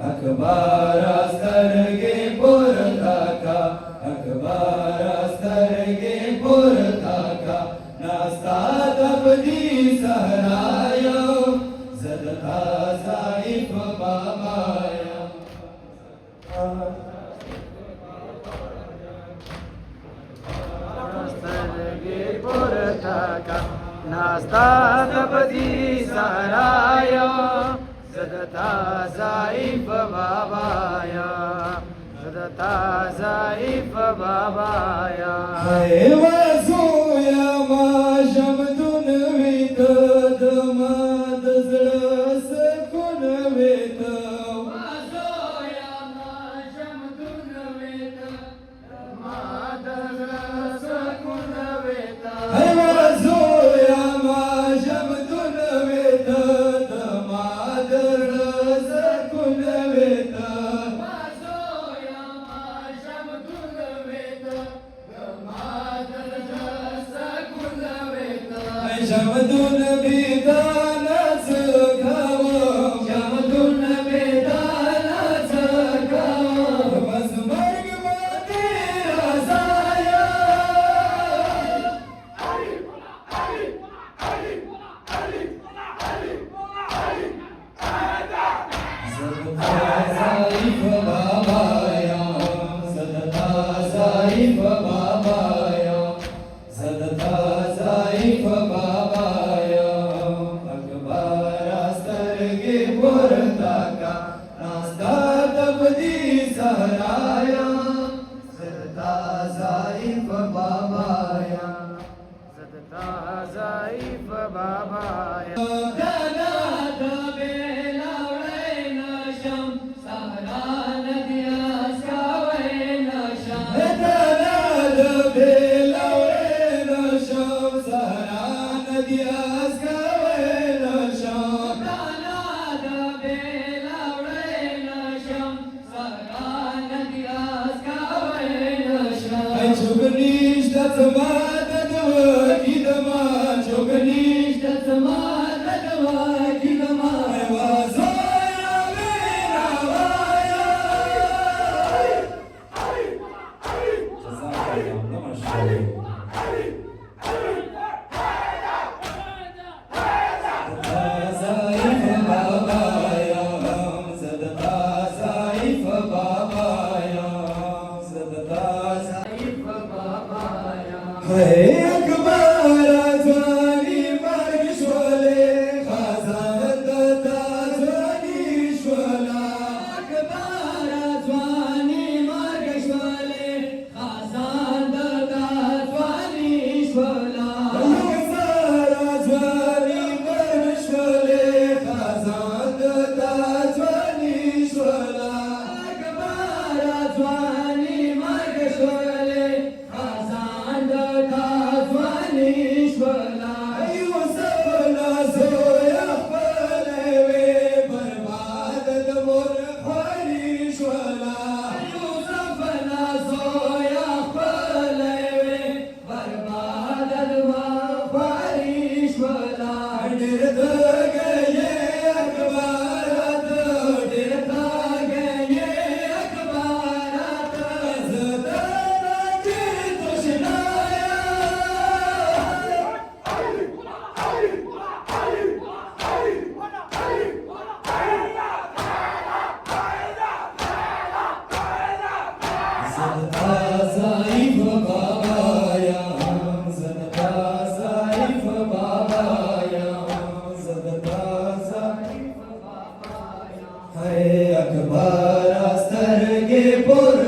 अखबार सरगे पुरताका अखबार सरगे पुरताका नास्ता तबदी सहरायो जदता साइफ बाबाया सरगे पुरताका नास्ता तबदी सहरायो सदता साईफ बाबाया सदता साईफ बाबाया हाय वासुया माशमतुन वित दमाद जळस कुन वेत वासोया माशमतुन वेत दमाद जळस कुन वेत हाय वासुया माशमतुन वेत दमाद जळस कुन वेत वासोया माशमतुन वेत दमाद जळस कुन वेत शमदुन बेदानाच खाव शमदुन बेदानाच खाव बस मार्ग मध्ये राजाया सदता साईफ बाबाया सदता साईफ बाबाया अखबारा सरगे पुरताका नास्ता तबदी सहराया सदता साईफ बाबाया सदता साईफ बाबाया धनात बेलावळे नशम सहरा नदियास गावे नशम धनात बेलावळे नशम सहरा नदियास गावे नशम धनात बेलावळे नशम सहरा नदियास गावे नशम जुगनिष्ठच मादव किदमा जुगनिष्ठच मादव किदमा वाजोया वेरावाया साईफ बाबाया सदता साईफ बाबाया सदता साईफ बाबाया हे अखबारा ज्वानी मार्गेश्वले खाजान दत्ता ज्वानीश्वला अखबारा ज्वानी मार्गेश्वले खाजान दत्ता ज्वानीश्वला सारा ज्वानी मार्गेश्वले खाजान दत्ता ज्वानीश्वला अखबारा ज्वानी मार्गेश्वले खाजान दत्ता ज्वानीश्वला युसफला सोया पलेवे बर्बादत मोर ख्वानीश्वला युसफला सोया पलेवे बर्बादत मोर ख्वानीश्वला डरत गए अखबारात डरत गए अखबारात जतानाची तुष्णाया सदता साईफ बाबाया सदता साईफ बाबाया सदता साईफ बाबाया है अखबारा सरगे पुर